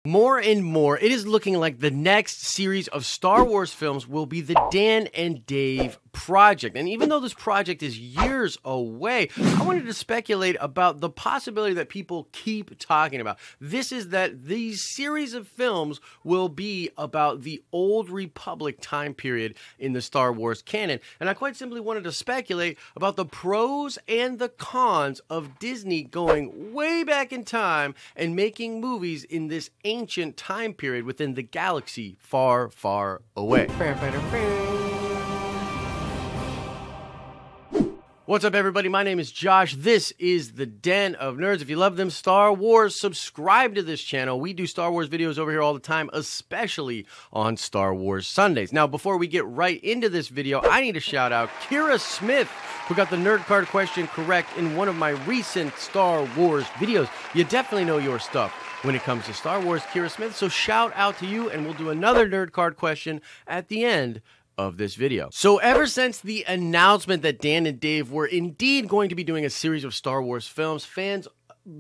More and more, it is looking like the next series of Star Wars films will be the Dan and Dave project. And even though this project is years away, I wanted to speculate about the possibility that people keep talking about. This is that these series of films will be about the Old Republic time period in the Star Wars canon. And I quite simply wanted to speculate about the pros and the cons of Disney going way back in time and making movies in this ancient time period within the galaxy far, far away. What's up, everybody? My name is Josh. This is the Den of Nerds. If you love them Star Wars, subscribe to this channel. We do Star Wars videos over here all the time, especially on Star Wars Sundays. Now, before we get right into this video, I need to shout out Kira Smith, who got the nerd card question correct in one of my recent Star Wars videos. You definitely know your stuff when it comes to Star Wars, Kira Smith. So shout out to you, and we'll do another nerd card question at the end of this video. So ever since the announcement that Dan and Dave were indeed going to be doing a series of Star Wars films, fans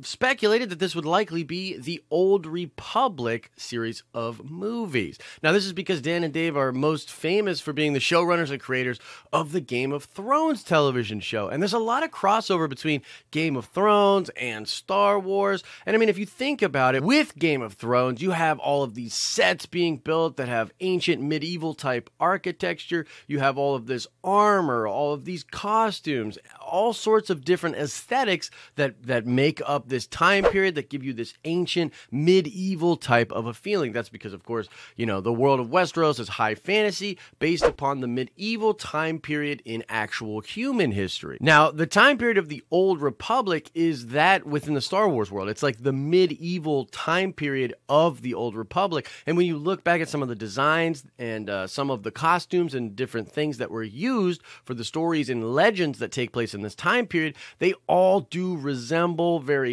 speculated that this would likely be the Old Republic series of movies. Now, this is because Dan and Dave are most famous for being the showrunners and creators of the Game of Thrones television show. And there's a lot of crossover between Game of Thrones and Star Wars. And I mean, if you think about it, with Game of Thrones, you have all of these sets being built that have ancient medieval type architecture. You have all of this armor, all of these costumes, all sorts of different aesthetics that make up this time period, that give you this ancient medieval type of a feeling. That's because, of course, you know, the world of Westeros is high fantasy based upon the medieval time period in actual human history. Now, the time period of the Old Republic is that within the Star Wars world. It's like the medieval time period of the Old Republic. And when you look back at some of the designs and some of the costumes and different things that were used for the stories and legends that take place in this time period, they all do resemble very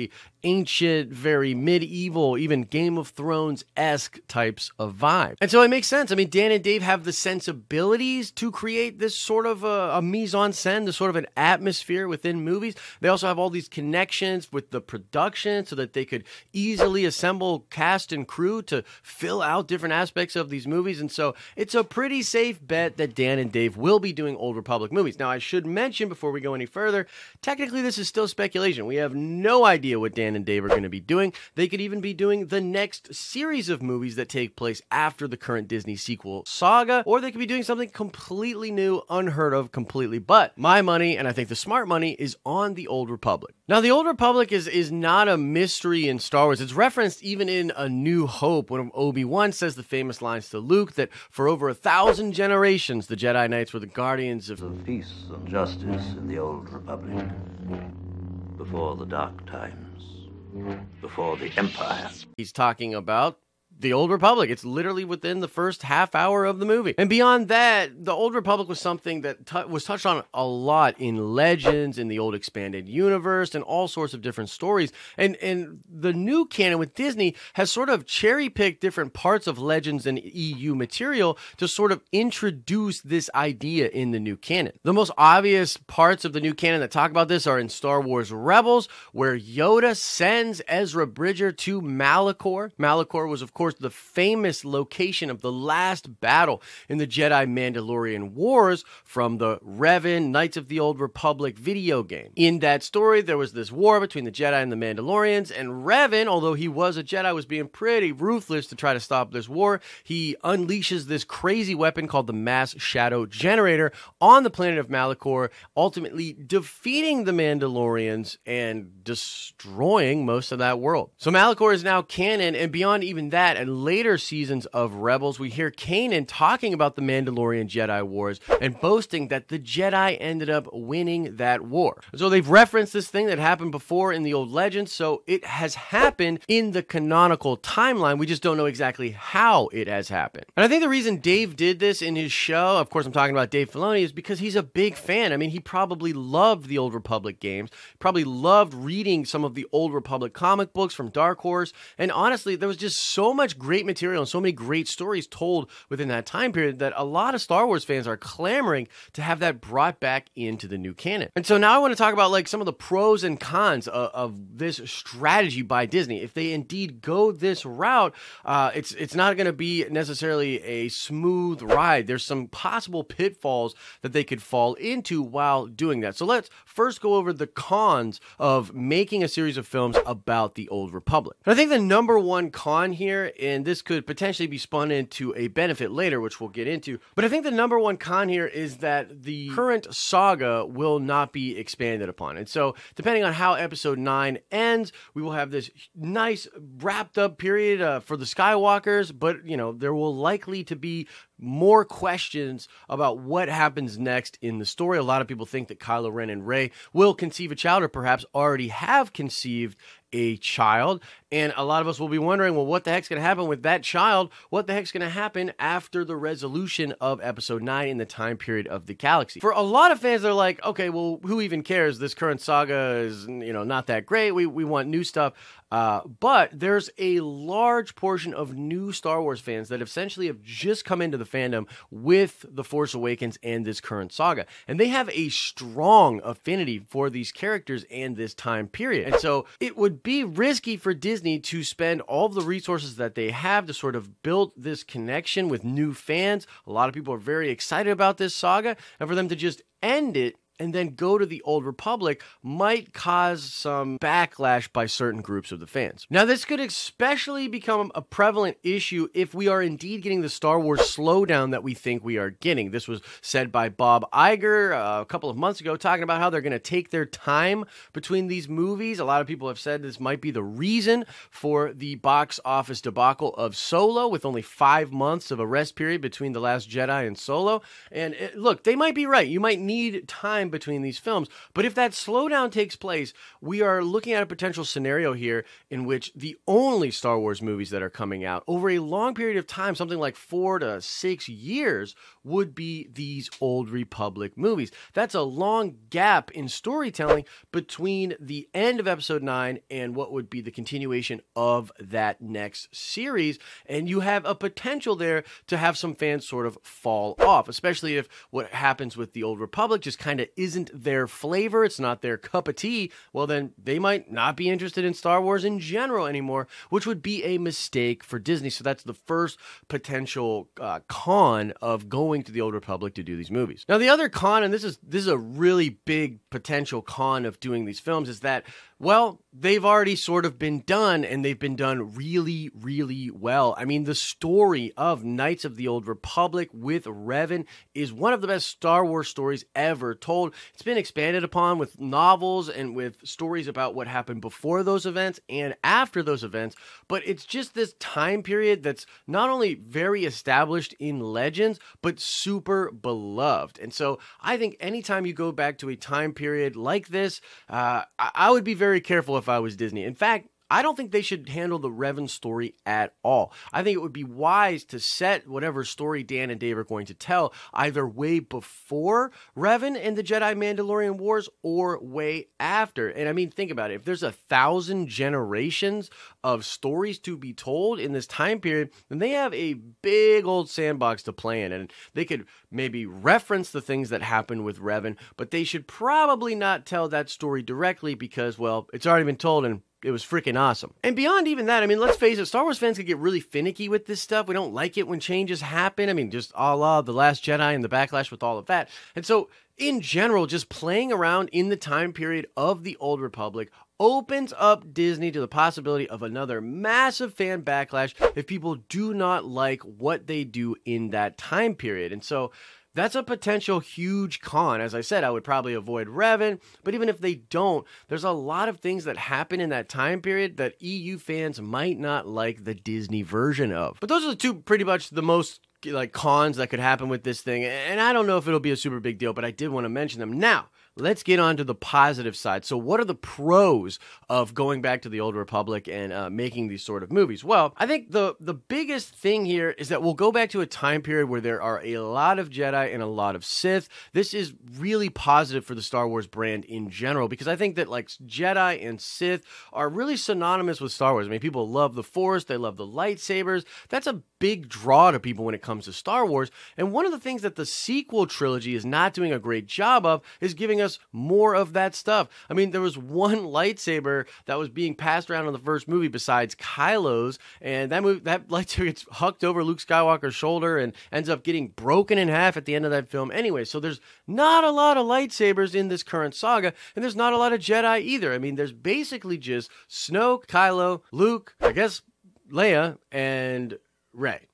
ancient, very medieval, even Game of Thrones-esque types of vibe. And so it makes sense. I mean, Dan and Dave have the sensibilities to create this sort of a mise-en-scène, this sort of an atmosphere within movies. They also have all these connections with the production so that they could easily assemble cast and crew to fill out different aspects of these movies. And so it's a pretty safe bet that Dan and Dave will be doing Old Republic movies. Now, I should mention before we go any further, technically this is still speculation. We have no idea what Dan and Dave are going to be doing. They could even be doing the next series of movies that take place after the current Disney sequel saga, or they could be doing something completely new, unheard of completely. But my money, and I think the smart money, is on the Old Republic. Now, the Old Republic is not a mystery in Star Wars. It's referenced even in A New Hope when Obi-Wan says the famous lines to Luke that for over 1,000 generations, the Jedi Knights were the guardians of peace and justice in the Old Republic. Before the dark times, before the Empire. He's talking about the Old Republic. It's literally within the first half hour of the movie. And beyond that, the Old Republic was something that was touched on a lot in Legends, in the old expanded universe, and all sorts of different stories. And the new canon with Disney has sort of cherry-picked different parts of Legends and EU material to sort of introduce this idea in the new canon. The most obvious parts of the new canon that talk about this are in Star Wars Rebels, where Yoda sends Ezra Bridger to Malachor. Malachor was, of course, the famous location of the last battle in the Jedi Mandalorian Wars from the Revan Knights of the Old Republic video game. In that story, there was this war between the Jedi and the Mandalorians, and Revan, although he was a Jedi, was being pretty ruthless to try to stop this war. He unleashes this crazy weapon called the Mass Shadow Generator on the planet of Malachor, ultimately defeating the Mandalorians and destroying most of that world. So Malachor is now canon, and beyond even that, and later seasons of Rebels, we hear Kanan talking about the Mandalorian Jedi Wars and boasting that the Jedi ended up winning that war. So they've referenced this thing that happened before in the old legends, so it has happened in the canonical timeline. We just don't know exactly how it has happened. And I think the reason Dave did this in his show, of course I'm talking about Dave Filoni, is because he's a big fan. I mean, he probably loved the Old Republic games, probably loved reading some of the Old Republic comic books from Dark Horse, and honestly, there was just so much much great material and so many great stories told within that time period that a lot of Star Wars fans are clamoring to have that brought back into the new canon. And so now I want to talk about like some of the pros and cons of this strategy by Disney. If they indeed go this route, it's not going to be necessarily a smooth ride. There's some possible pitfalls that they could fall into while doing that. So let's first go over the cons of making a series of films about the Old Republic. And I think the number one con here, and this could potentially be spun into a benefit later, which we'll get into, but I think the number one con here is that the current saga will not be expanded upon. And so depending on how episode 9 ends, we will have this nice wrapped up period for the Skywalkers, but you know, there will likely to be more questions about what happens next in the story. A lot of people think that Kylo Ren and Rey will conceive a child, or perhaps already have conceived a child. And a lot of us will be wondering, well, what the heck's going to happen with that child? What the heck's going to happen after the resolution of episode 9 in the time period of the galaxy? For a lot of fans, they're like, okay, well, who even cares? This current saga is, you know, not that great. We want new stuff. But there's a large portion of new Star Wars fans that essentially have just come into the fandom with The Force Awakens and this current saga. And they have a strong affinity for these characters and this time period. And so it would be risky for Disney to spend all of the resources that they have to sort of build this connection with new fans. A lot of people are very excited about this saga, and for them to just end it and then go to the Old Republic might cause some backlash by certain groups of the fans. Now, this could especially become a prevalent issue if we are indeed getting the Star Wars slowdown that we think we are getting. This was said by Bob Iger a couple of months ago, talking about how they're going to take their time between these movies. A lot of people have said this might be the reason for the box office debacle of Solo, with only 5 months of a rest period between The Last Jedi and Solo. And look, they might be right. You might need time between these films, but if that slowdown takes place, we are looking at a potential scenario here in which the only Star Wars movies that are coming out over a long period of time, something like 4 to 6 years, would be these Old Republic movies. That's a long gap in storytelling between the end of episode 9 and what would be the continuation of that next series, and you have a potential there to have some fans sort of fall off, especially if what happens with the Old Republic just kind of isn't their flavor, it's not their cup of tea. Well, then they might not be interested in Star Wars in general anymore, which would be a mistake for Disney. So that's the first potential con of going to the Old Republic to do these movies. Now, the other con, and this is a really big potential con of doing these films, is that, well, they've already sort of been done, and they've been done really, really well. I mean, the story of Knights of the Old Republic with Revan is one of the best Star Wars stories ever told. It's been expanded upon with novels and with stories about what happened before those events and after those events, but it's just this time period that's not only very established in legends, but super beloved. And so I think anytime you go back to a time period like this, I would be very careful if I was Disney. In fact, I don't think they should handle the Revan story at all. I think it would be wise to set whatever story Dan and Dave are going to tell either way before Revan and the Jedi Mandalorian Wars or way after. And I mean, think about it. If there's 1,000 generations of stories to be told in this time period, then they have a big old sandbox to play in. And they could maybe reference the things that happened with Revan, but they should probably not tell that story directly because, well, it's already been told and it was freaking awesome. And beyond even that, I mean, let's face it, Star Wars fans can get really finicky with this stuff. We don't like it when changes happen. I mean, just a la The Last Jedi and the backlash with all of that. And so, in general, just playing around in the time period of the Old Republic opens up Disney to the possibility of another massive fan backlash if people do not like what they do in that time period. And so, that's a potential huge con. As I said, I would probably avoid Revan, but even if they don't, there's a lot of things that happen in that time period that EU fans might not like the Disney version of. But those are the two pretty much the most cons that could happen with this thing, and I don't know if it'll be a super big deal, but I did want to mention them. Now, let's get on to the positive side. So what are the pros of going back to the Old Republic and making these sort of movies? Well, I think the biggest thing here is that we'll go back to a time period where there are a lot of Jedi and a lot of Sith. This is really positive for the Star Wars brand in general, because I think that like Jedi and Sith are really synonymous with Star Wars. I mean, people love the Force, they love the lightsabers. That's a big draw to people when it comes to Star Wars. And one of the things that the sequel trilogy is not doing a great job of is giving us more of that stuff. I mean, there was one lightsaber that was being passed around in the first movie besides Kylo's, and that lightsaber gets hucked over Luke Skywalker's shoulder and ends up getting broken in half at the end of that film anyway. So there's not a lot of lightsabers in this current saga, and there's not a lot of Jedi either. I mean, there's basically just Snoke, Kylo, Luke, I guess Leia, and Rey.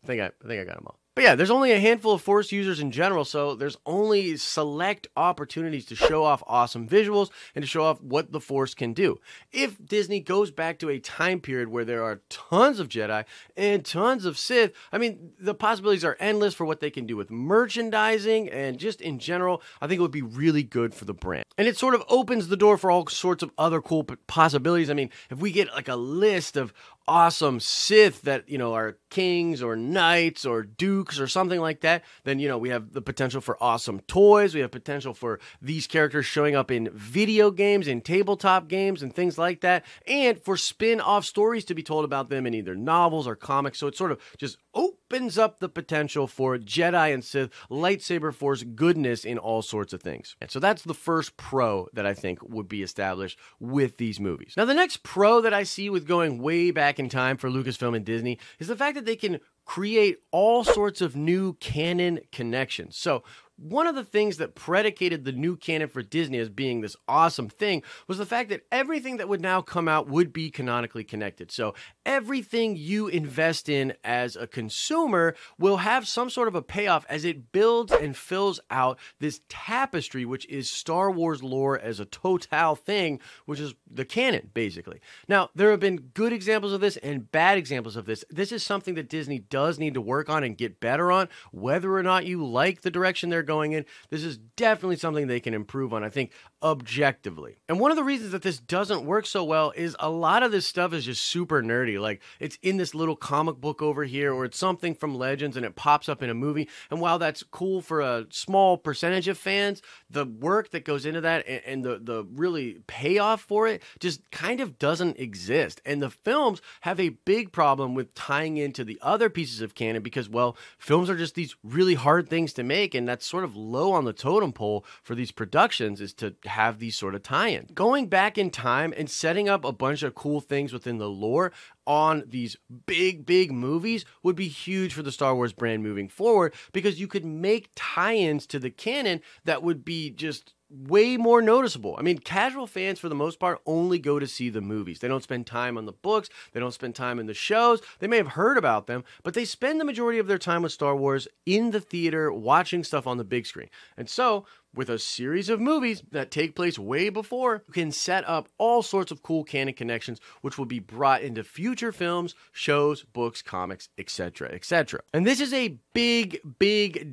I think I got them all. But yeah, there's only a handful of Force users in general, so there's only select opportunities to show off awesome visuals and to show off what the Force can do. If Disney goes back to a time period where there are tons of Jedi and tons of Sith, I mean, the possibilities are endless for what they can do with merchandising and just in general. I think it would be really good for the brand. And it sort of opens the door for all sorts of other cool possibilities. I mean, if we get like a list of awesome Sith that, you know, are kings or knights or dukes or something like that, then, you know, we have the potential for awesome toys. We have potential for these characters showing up in video games, in tabletop games and things like that, and for spin-off stories to be told about them in either novels or comics. So it sort of just opens up the potential for Jedi and Sith lightsaber Force goodness in all sorts of things. And so that's the first pro that I think would be established with these movies. Now, the next pro that I see with going way back in time for Lucasfilm and Disney is the fact that they can create all sorts of new canon connections. So one of the things that predicated the new canon for Disney as being this awesome thing was the fact that everything that would now come out would be canonically connected. So everything you invest in as a consumer will have some sort of a payoff as it builds and fills out this tapestry, which is Star Wars lore as a total thing, which is the canon, basically. Now, there have been good examples of this and bad examples of this. This is something that Disney does need to work on and get better on. Whether or not you like the direction they're going in, this is definitely something they can improve on, I think, objectively. And one of the reasons that this doesn't work so well is a lot of this stuff is just super nerdy. Like, it's in this little comic book over here, or it's something from Legends and it pops up in a movie. And while that's cool for a small percentage of fans, the work that goes into that and the really payoff for it just kind of doesn't exist. And the films have a big problem with tying into the other pieces of canon because, well, films are just these really hard things to make, and that's sort of low on the totem pole for these productions, is to have these sort of tie-ins. Going back in time and setting up a bunch of cool things within the lore on these big movies would be huge for the Star Wars brand moving forward, because you could make tie-ins to the canon that would be just way more noticeable. I mean, casual fans, for the most part, only go to see the movies. They don't spend time on the books. They don't spend time in the shows. They may have heard about them, but they spend the majority of their time with Star Wars in the theater, watching stuff on the big screen. And so, with a series of movies that take place way before, you can set up all sorts of cool canon connections, which will be brought into future films, shows, books, comics, etc., etc. And this is a big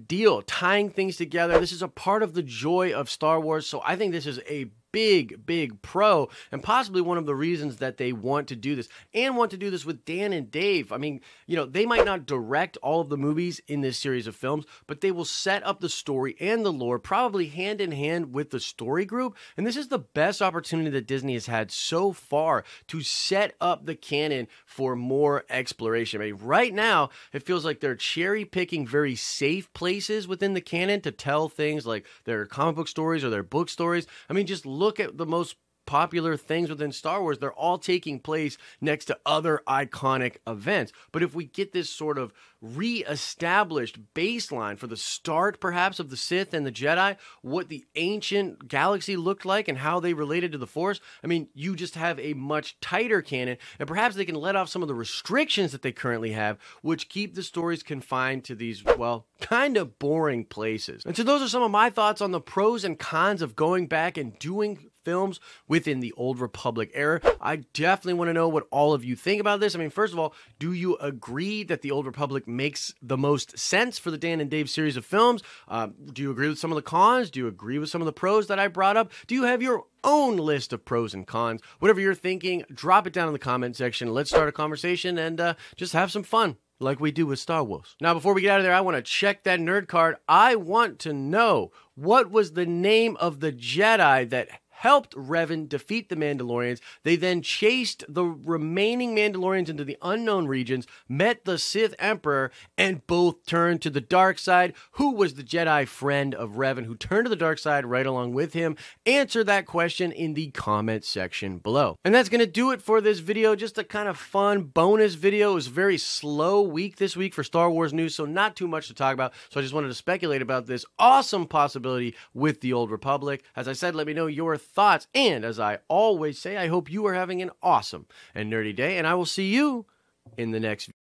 deal, tying things together. This is a part of the joy of Star Wars, so I think this is a big pro, and possibly one of the reasons that they want to do this, and want to do this with Dan and Dave. I mean, you know, they might not direct all of the movies in this series of films, but they will set up the story and the lore, probably hand in hand with the story group. And this is the best opportunity that Disney has had so far to set up the canon for more exploration. I mean, right now, it feels like they're cherry picking very safe places within the canon to tell things like their comic book stories or their book stories. I mean, just look at the most popular things within Star Wars. They're all taking place next to other iconic events. But if we get this sort of re-established baseline for the start, perhaps, of the Sith and the Jedi, what the ancient galaxy looked like and how they related to the Force, I mean, you just have a much tighter canon, and perhaps they can let off some of the restrictions that they currently have, which keep the stories confined to these, well, kind of boring places. And so those are some of my thoughts on the pros and cons of going back and doing films within the Old Republic era. I definitely want to know what all of you think about this. I mean, first of all, do you agree that the Old Republic makes the most sense for the Dan and Dave series of films? Do you agree with some of the cons? Do you agree with some of the pros that I brought up? Do you have your own list of pros and cons? Whatever you're thinking, drop it down in the comment section. Let's start a conversation and just have some fun like we do with Star Wars. Now, before we get out of there, I want to check that nerd card. I want to know, what was the name of the Jedi that helped Revan defeat the Mandalorians? They then chased the remaining Mandalorians into the unknown regions, met the Sith Emperor, and both turned to the dark side. Who was the Jedi friend of Revan who turned to the dark side right along with him? Answer that question in the comment section below. And that's going to do it for this video. Just a kind of fun bonus video. It was a very slow week this week for Star Wars news, so not too much to talk about. So I just wanted to speculate about this awesome possibility with the Old Republic. As I said, let me know your thoughts, and as I always say, I hope you are having an awesome and nerdy day, and I will see you in the next video.